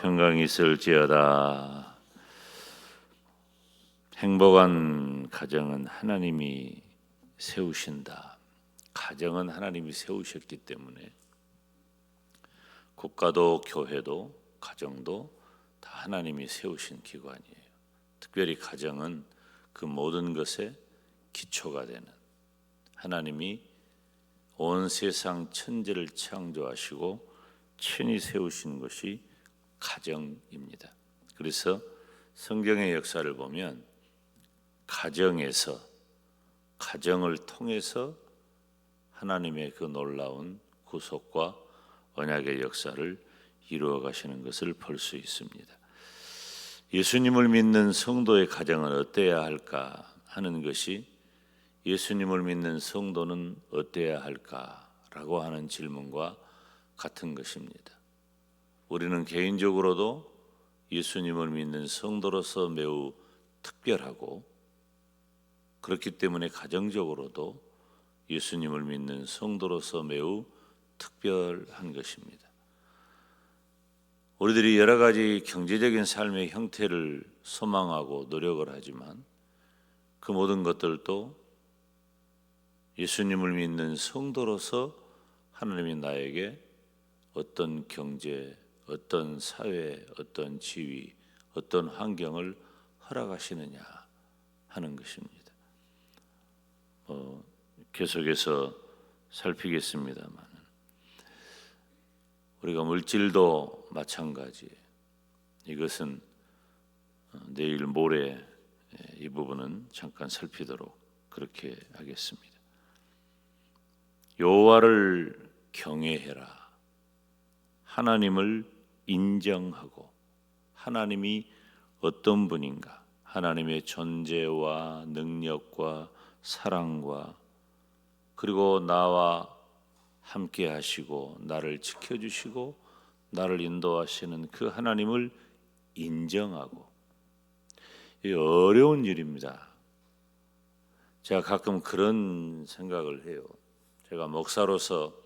평강이 있을지어다. 행복한 가정은 하나님이 세우신다. 가정은 하나님이 세우셨기 때문에 국가도 교회도 가정도 다 하나님이 세우신 기관이에요. 특별히 가정은 그 모든 것의 기초가 되는, 하나님이 온 세상 천지를 창조하시고 친히 세우신 것이 가정입니다. 그래서 성경의 역사를 보면 가정에서, 가정을 통해서 하나님의 그 놀라운 구속과 언약의 역사를 이루어 가시는 것을 볼 수 있습니다. 예수님을 믿는 성도의 가정은 어때야 할까 하는 것이, 예수님을 믿는 성도는 어때야 할까라고 하는 질문과 같은 것입니다. 우리는 개인적으로도 예수님을 믿는 성도로서 매우 특별하고, 그렇기 때문에 가정적으로도 예수님을 믿는 성도로서 매우 특별한 것입니다. 우리들이 여러 가지 경제적인 삶의 형태를 소망하고 노력을 하지만 그 모든 것들도 예수님을 믿는 성도로서 하나님이 나에게 어떤 경제, 어떤 사회, 어떤 지위, 어떤 환경을 허락하시느냐 하는 것입니다. 계속해서 살피겠습니다만, 우리가 물질도 마찬가지예요. 이것은 내일 모레 이 부분은 잠깐 살피도록 그렇게 하겠습니다. 여호와를 경외해라. 하나님을 인정하고 하나님이 어떤 분인가, 하나님의 존재와 능력과 사랑과, 그리고 나와 함께 하시고 나를 지켜주시고 나를 인도하시는 그 하나님을 인정하고, 이 어려운 일입니다. 제가 가끔 그런 생각을 해요. 제가 목사로서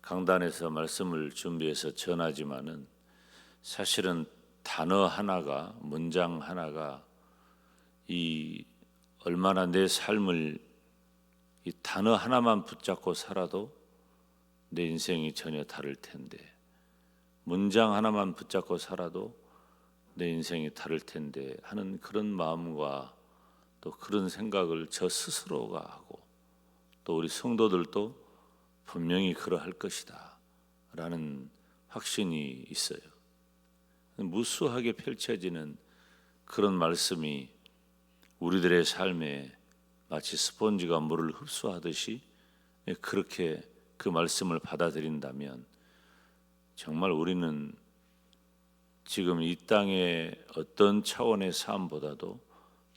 강단에서 말씀을 준비해서 전하지만은 사실은 단어 하나가, 문장 하나가 이 얼마나 내 삶을 이 단어 하나만 붙잡고 살아도 내 인생이 전혀 다를 텐데, 문장 하나만 붙잡고 살아도 내 인생이 다를 텐데 하는 그런 마음과 또 그런 생각을 저 스스로가 하고, 또 우리 성도들도 분명히 그러할 것이다 라는 확신이 있어요. 무수하게 펼쳐지는 그런 말씀이 우리들의 삶에 마치 스폰지가 물을 흡수하듯이 그렇게 그 말씀을 받아들인다면, 정말 우리는 지금 이 땅의 어떤 차원의 삶보다도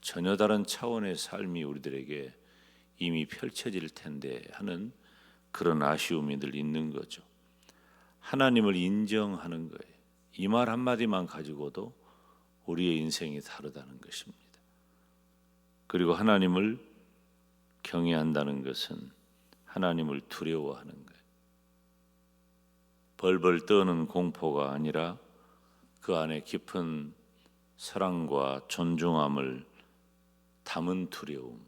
전혀 다른 차원의 삶이 우리들에게 이미 펼쳐질 텐데 하는 그런 아쉬움이 늘 있는 거죠. 하나님을 인정하는 거예요. 이 말 한마디만 가지고도 우리의 인생이 다르다는 것입니다. 그리고 하나님을 경외한다는 것은 하나님을 두려워하는 거예요. 벌벌 떠는 공포가 아니라 그 안에 깊은 사랑과 존중함을 담은 두려움.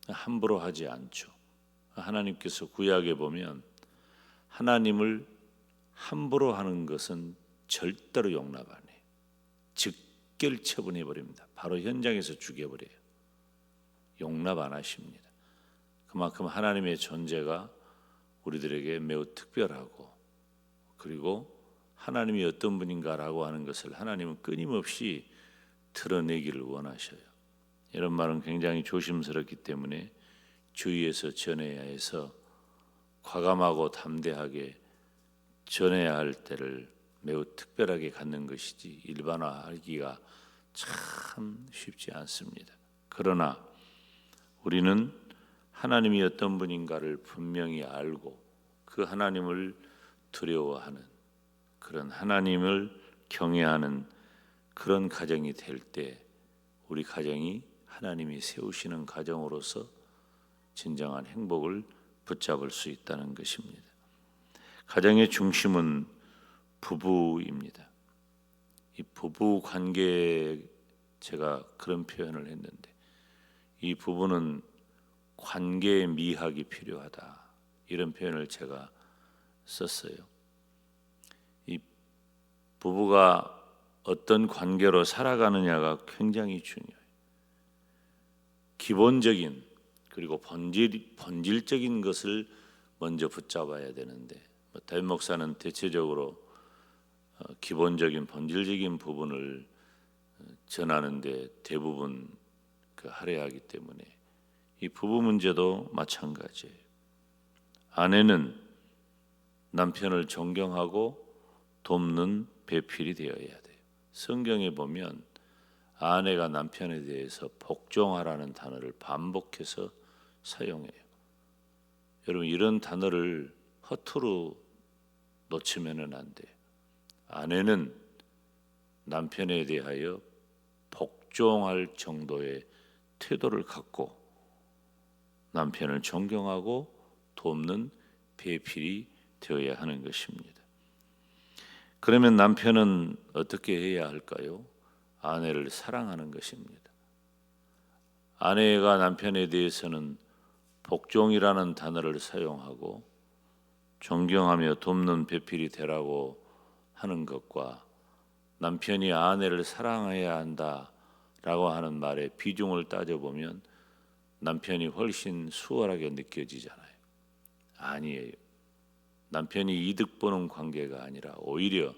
함부로 하지 않죠. 하나님께서 구약에 보면 하나님을 함부로 하는 것은 절대로 용납 안 해요. 즉결 처분해 버립니다. 바로 현장에서 죽여버려요. 용납 안 하십니다. 그만큼 하나님의 존재가 우리들에게 매우 특별하고, 그리고 하나님이 어떤 분인가라고 하는 것을 하나님은 끊임없이 드러내기를 원하셔요. 이런 말은 굉장히 조심스럽기 때문에 주의해서 전해야 해서 과감하고 담대하게 전해야 할 때를 매우 특별하게 갖는 것이지 일반화하기가 참 쉽지 않습니다. 그러나 우리는 하나님이 어떤 분인가를 분명히 알고 그 하나님을 두려워하는, 그런 하나님을 경외하는 그런 가정이 될 때 우리 가정이 하나님이 세우시는 가정으로서 진정한 행복을 붙잡을 수 있다는 것입니다. 가정의 중심은 부부입니다. 이 부부 관계에 제가 그런 표현을 했는데, 이 부부는 관계의 미학이 필요하다, 이런 표현을 제가 썼어요. 이 부부가 어떤 관계로 살아가느냐가 굉장히 중요해요. 기본적인 그리고 본질적인 것을 먼저 붙잡아야 되는데, 담임 목사는 대체적으로 기본적인 본질적인 부분을 전하는데 대부분 할애하기 때문에 이 부부 문제도 마찬가지예요. 아내는 남편을 존경하고 돕는 배필이 되어야 돼요. 성경에 보면 아내가 남편에 대해서 복종하라는 단어를 반복해서 사용해요. 여러분, 이런 단어를 허투루 놓치면은 안 돼요. 아내는 남편에 대하여 복종할 정도의 태도를 갖고 남편을 존경하고 돕는 배필이 되어야 하는 것입니다. 그러면 남편은 어떻게 해야 할까요? 아내를 사랑하는 것입니다. 아내가 남편에 대해서는 복종이라는 단어를 사용하고 존경하며 돕는 배필이 되라고 하는 것과 남편이 아내를 사랑해야 한다라고 하는 말의 비중을 따져보면 남편이 훨씬 수월하게 느껴지잖아요. 아니에요. 남편이 이득 보는 관계가 아니라 오히려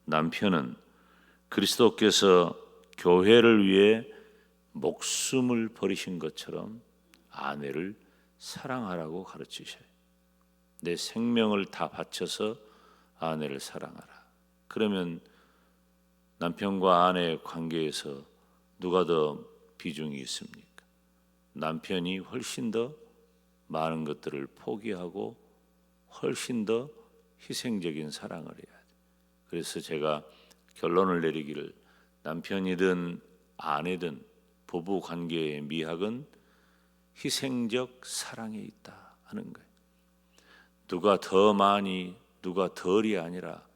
남편은 그리스도께서 교회를 위해 목숨을 버리신 것처럼 아내를 사랑하라고 가르치셔요. 내 생명을 다 바쳐서 아내를 사랑하라. 그러면 남편과 아내의 관계에서 누가 더 비중이 있습니까? 남편이 훨씬 더 많은 것들을 포기하고 훨씬 더 희생적인 사랑을 해야 돼. 그래서 제가 결론을 내리기를, 남편이든 아내든 부부 관계의 미학은 희생적 사랑에 있다 하는 거예요. 누가 더 많이 누가 덜이 아니라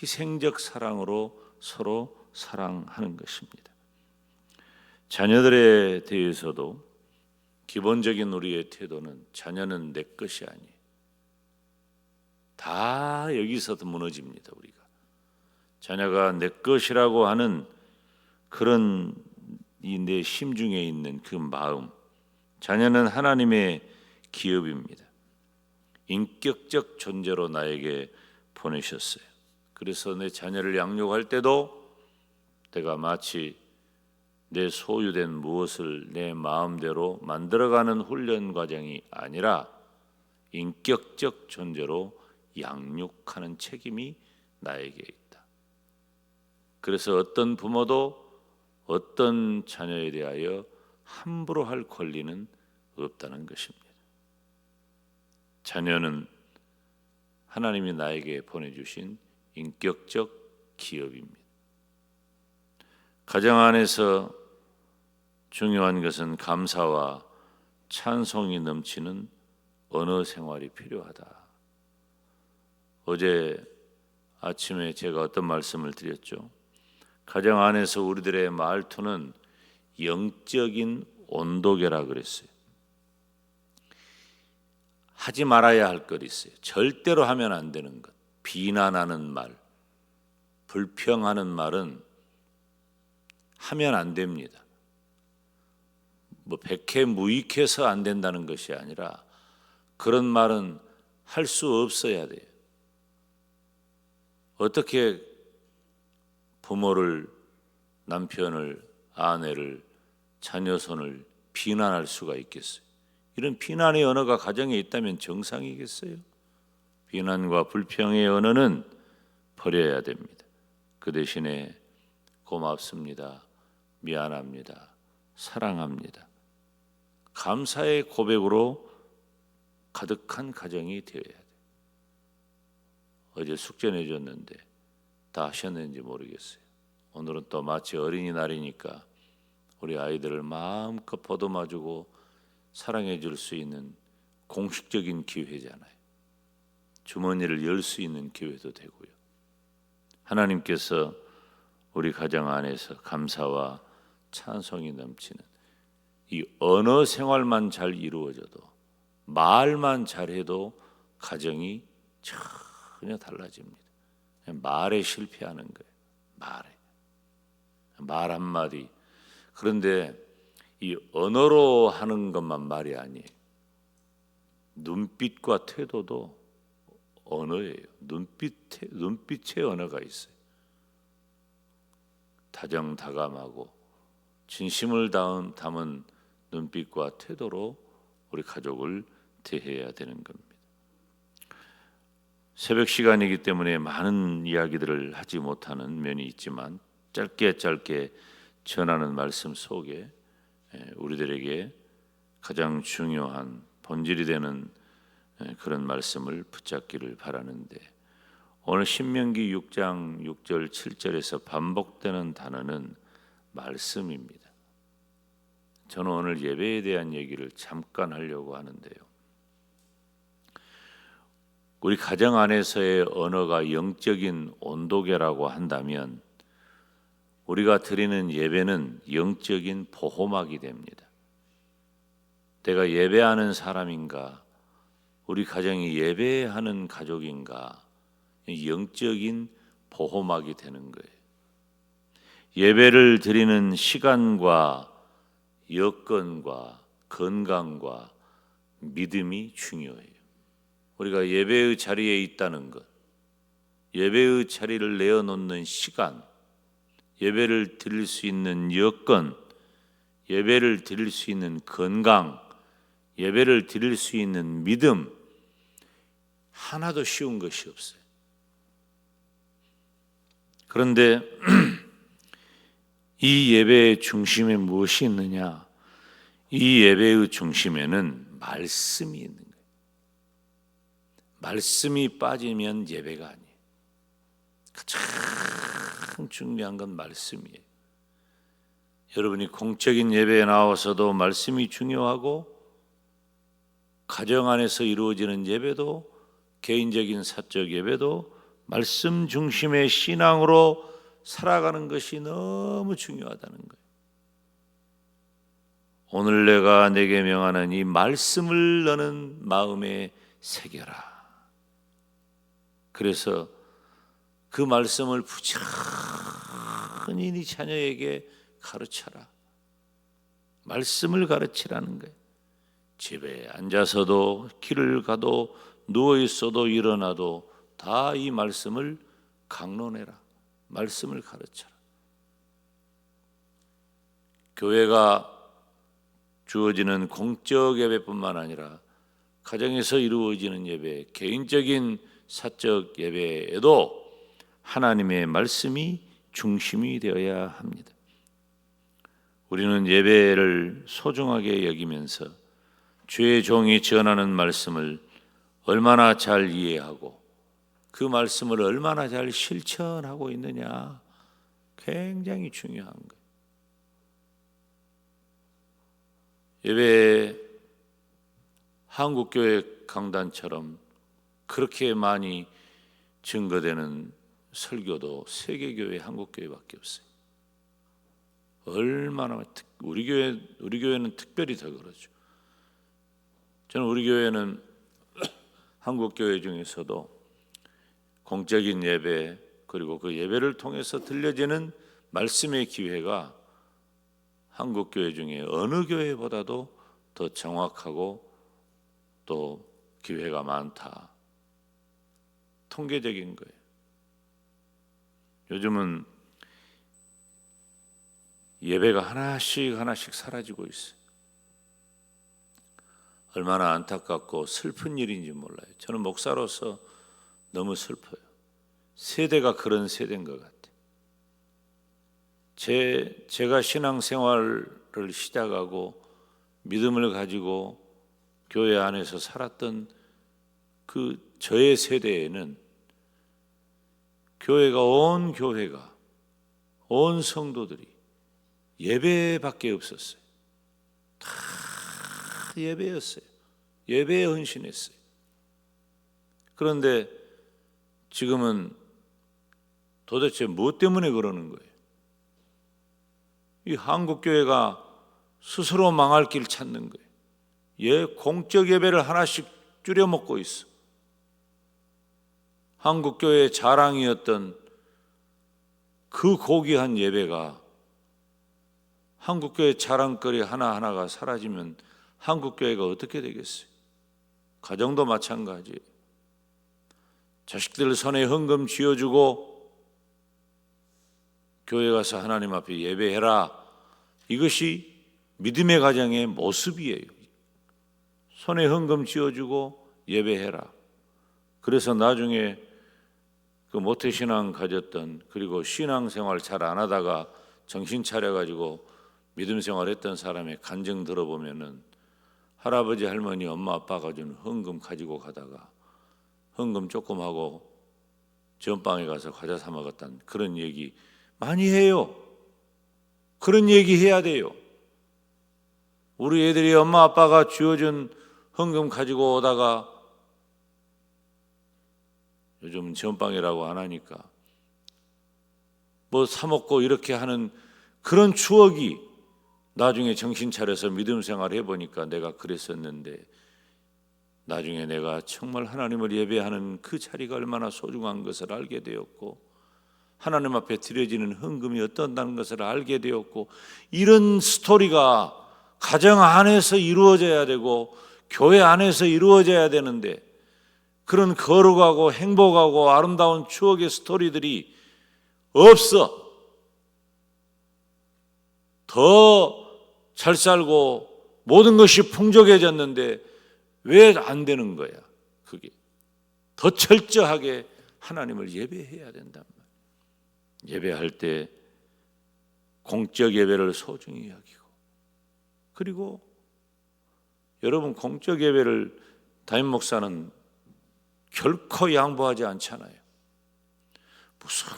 희생적 사랑으로 서로 사랑하는 것입니다. 자녀들에 대해서도 기본적인 우리의 태도는 자녀는 내 것이 아니에요. 다 여기서도 무너집니다. 우리가 자녀가 내 것이라고 하는 그런 이 내 심중에 있는 그 마음, 자녀는 하나님의 기업입니다. 인격적 존재로 나에게 보내셨어요. 그래서 내 자녀를 양육할 때도 내가 마치 내 소유된 무엇을 내 마음대로 만들어가는 훈련 과정이 아니라 인격적 존재로 양육하는 책임이 나에게 있다. 그래서 어떤 부모도 어떤 자녀에 대하여 함부로 할 권리는 없다는 것입니다. 자녀는 하나님이 나에게 보내주신 인격적 기업입니다. 가정 안에서 중요한 것은 감사와 찬송이 넘치는 언어 생활이 필요하다. 어제 아침에 제가 어떤 말씀을 드렸죠? 가정 안에서 우리들의 말투는 영적인 온도계라 그랬어요. 하지 말아야 할 것 있어요. 절대로 하면 안 되는 것. 비난하는 말, 불평하는 말은 하면 안 됩니다. 백해무익해서 안 된다는 것이 아니라 그런 말은 할 수 없어야 돼요. 어떻게 부모를, 남편을, 아내를, 자녀손을 비난할 수가 있겠어요? 이런 비난의 언어가 가정에 있다면 정상이겠어요? 비난과 불평의 언어는 버려야 됩니다. 그 대신에 고맙습니다, 미안합니다, 사랑합니다, 감사의 고백으로 가득한 가정이 되어야 돼요. 어제 숙제 내줬는데 다 하셨는지 모르겠어요. 오늘은 또 마치 어린이날이니까 우리 아이들을 마음껏 보듬어주고 사랑해 줄 수 있는 공식적인 기회잖아요. 주머니를 열 수 있는 기회도 되고요. 하나님께서 우리 가정 안에서 감사와 찬송이 넘치는 이 언어 생활만 잘 이루어져도, 말만 잘해도 가정이 전혀 달라집니다. 말에 실패하는 거예요. 말 한마디. 그런데 이 언어로 하는 것만 말이 아니에요. 눈빛과 태도도 언어예요. 눈빛에 언어가 있어요. 다정다감하고 진심을 담은 눈빛과 태도로 우리 가족을 대해야 되는 겁니다. 새벽 시간이기 때문에 많은 이야기들을 하지 못하는 면이 있지만 짧게 전하는 말씀 속에 우리들에게 가장 중요한 본질이 되는 그런 말씀을 붙잡기를 바라는데, 오늘 신명기 6장 6절 7절에서 반복되는 단어는 말씀입니다. 저는 오늘 예배에 대한 얘기를 잠깐 하려고 하는데요. 우리 가정 안에서의 언어가 영적인 온도계라고 한다면 우리가 드리는 예배는 영적인 보호막이 됩니다. 내가 예배하는 사람인가, 우리 가정이 예배하는 가족인가, 영적인 보호막이 되는 거예요. 예배를 드리는 시간과 여건과 건강과 믿음이 중요해요. 우리가 예배의 자리에 있다는 것, 예배의 자리를 내어놓는 시간, 예배를 드릴 수 있는 여건, 예배를 드릴 수 있는 건강, 예배를 드릴 수 있는 믿음, 하나도 쉬운 것이 없어요. 그런데 이 예배의 중심에 무엇이 있느냐? 이 예배의 중심에는 말씀이 있는 거예요. 말씀이 빠지면 예배가 아니에요. 가장 중요한 건 말씀이에요. 여러분이 공적인 예배에 나와서도 말씀이 중요하고, 가정 안에서 이루어지는 예배도, 개인적인 사적 예배도 말씀 중심의 신앙으로 살아가는 것이 너무 중요하다는 거예요. 오늘 내가 내게 명하는 이 말씀을 너는 마음에 새겨라. 그래서 그 말씀을 부지런히 네 자녀에게 가르쳐라. 말씀을 가르치라는 거예요. 집에 앉아서도, 길을 가도, 누워 있어도 일어나도 다 이 말씀을 강론해라. 말씀을 가르쳐라. 교회가 주어지는 공적 예배뿐만 아니라 가정에서 이루어지는 예배, 개인적인 사적 예배에도 하나님의 말씀이 중심이 되어야 합니다. 우리는 예배를 소중하게 여기면서 주의 종이 전하는 말씀을 얼마나 잘 이해하고 그 말씀을 얼마나 잘 실천하고 있느냐, 굉장히 중요한 거예요. 예배에 한국교회 강단처럼 그렇게 많이 증거되는 설교도 세계교회 한국교회밖에 없어요. 얼마나 우리 교회는 특별히 더 그러죠. 저는 우리 교회는 한국교회 중에서도 공적인 예배, 그리고 그 예배를 통해서 들려지는 말씀의 기회가 한국교회 중에 어느 교회보다도 더 정확하고 또 기회가 많다. 통계적인 거예요. 요즘은 예배가 하나씩 사라지고 있어요. 얼마나 안타깝고 슬픈 일인지 몰라요. 저는 목사로서 너무 슬퍼요. 세대가 그런 세대인 것 같아요. 제가 신앙생활을 시작하고 믿음을 가지고 교회 안에서 살았던 그 저의 세대에는 교회가 온 성도들이 예배밖에 없었어요. 다 예배였어요. 예배에 헌신했어요. 그런데 지금은 도대체 무엇 때문에 그러는 거예요? 이 한국교회가 스스로 망할 길 찾는 거예요. 공적 예배를 하나씩 줄여 먹고 있어. 한국교회의 자랑이었던 그 고귀한 예배가, 한국교회 자랑거리 하나하나가 사라지면 한국교회가 어떻게 되겠어요? 가정도 마찬가지예요. 자식들 손에 헌금 쥐어주고 교회 가서 하나님 앞에 예배해라. 이것이 믿음의 가정의 모습이에요. 손에 헌금 쥐어주고 예배해라. 그래서 나중에 그 모태신앙 가졌던, 그리고 신앙생활 잘 안 하다가 정신 차려가지고 믿음생활 했던 사람의 간증 들어보면은 할아버지 할머니 엄마 아빠가 준 헌금 가지고 가다가 헌금 조금 하고 전방에 가서 과자 사 먹었다는 그런 얘기 많이 해요. 그런 얘기 해야 돼요. 우리 애들이 엄마 아빠가 쥐어준 헌금 가지고 오다가, 요즘 전방이라고 안 하니까 뭐 사 먹고 이렇게 하는 그런 추억이, 나중에 정신 차려서 믿음 생활 해보니까 내가 그랬었는데, 나중에 내가 정말 하나님을 예배하는 그 자리가 얼마나 소중한 것을 알게 되었고, 하나님 앞에 드려지는 헌금이 어떤다는 것을 알게 되었고, 이런 스토리가 가정 안에서 이루어져야 되고 교회 안에서 이루어져야 되는데, 그런 거룩하고 행복하고 아름다운 추억의 스토리들이 없어. 더 잘 살고 모든 것이 풍족해졌는데 왜 안 되는 거야? 그게 더 철저하게 하나님을 예배해야 된단 말이야. 예배할 때 공적 예배를 소중히 여기고, 그리고 여러분, 공적 예배를 담임 목사는 결코 양보하지 않잖아요. 무슨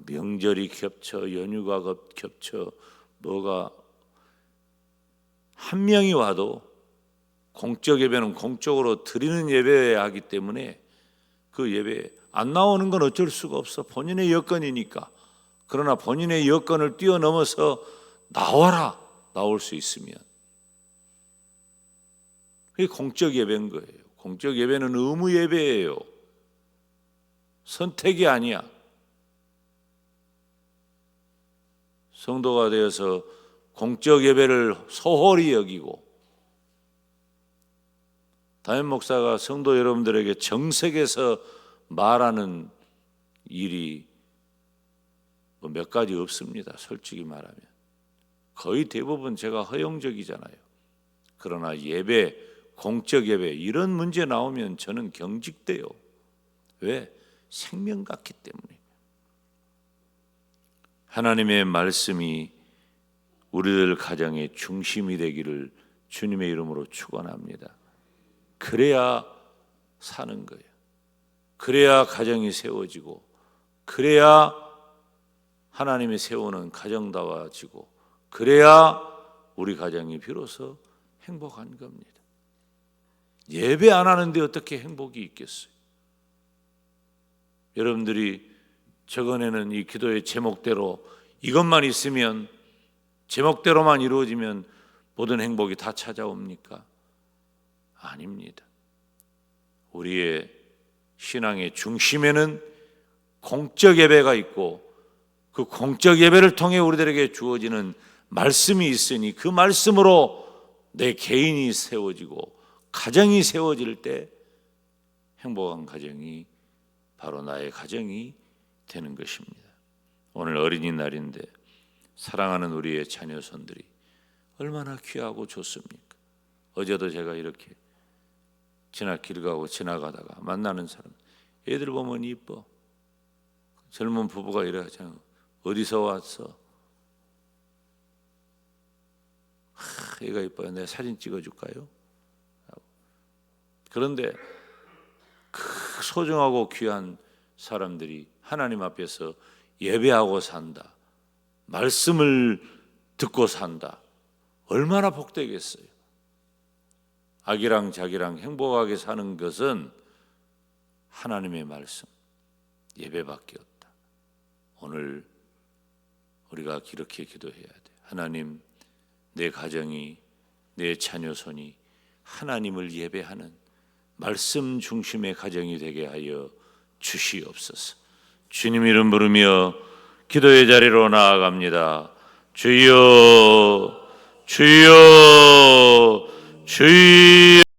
명절이 겹쳐, 연휴가 겹쳐, 뭐가 한 명이 와도 공적 예배는 공적으로 드리는 예배여야 하기 때문에 그 예배에 안 나오는 건 어쩔 수가 없어. 본인의 여건이니까. 그러나 본인의 여건을 뛰어넘어서 나와라. 나올 수 있으면. 그게 공적 예배인 거예요. 공적 예배는 의무 예배예요. 선택이 아니야. 성도가 되어서 공적 예배를 소홀히 여기고, 담임 목사가 성도 여러분들에게 정색해서 말하는 일이 몇 가지 없습니다. 솔직히 말하면 거의 대부분 제가 허용적이잖아요. 그러나 예배, 공적 예배 이런 문제 나오면 저는 경직돼요. 왜? 생명 같기 때문에. 하나님의 말씀이 우리들 가정의 중심이 되기를 주님의 이름으로 축원합니다. 그래야 사는 거예요. 그래야 가정이 세워지고, 그래야 하나님이 세우는 가정다워지고, 그래야 우리 가정이 비로소 행복한 겁니다. 예배 안 하는데 어떻게 행복이 있겠어요? 여러분들이 적어내는 이 기도의 제목대로 이것만 있으면, 제목대로만 이루어지면 모든 행복이 다 찾아옵니까? 아닙니다. 우리의 신앙의 중심에는 공적 예배가 있고, 그 공적 예배를 통해 우리들에게 주어지는 말씀이 있으니, 그 말씀으로 내 개인이 세워지고 가정이 세워질 때 행복한 가정이 바로 나의 가정이 되는 것입니다. 오늘 어린이날인데 사랑하는 우리의 자녀손들이 얼마나 귀하고 좋습니까? 어제도 제가 이렇게 길 가고 지나가다가 만나는 사람, 애들 보면 이뻐. 젊은 부부가 이래 하잖아요. 어디서 왔어? 얘가 이뻐요. 내가 사진 찍어줄까요? 그런데 그 소중하고 귀한 사람들이 하나님 앞에서 예배하고 산다, 말씀을 듣고 산다. 얼마나 복되겠어요. 아기랑 자기랑 행복하게 사는 것은 하나님의 말씀, 예배밖에 없다. 오늘 우리가 이렇게 기도해야 돼. 하나님, 내 가정이, 내 자녀손이 하나님을 예배하는 말씀 중심의 가정이 되게 하여 주시옵소서. 주님 이름 부르며 기도의 자리로 나아갑니다. 주여, 주여, 주여.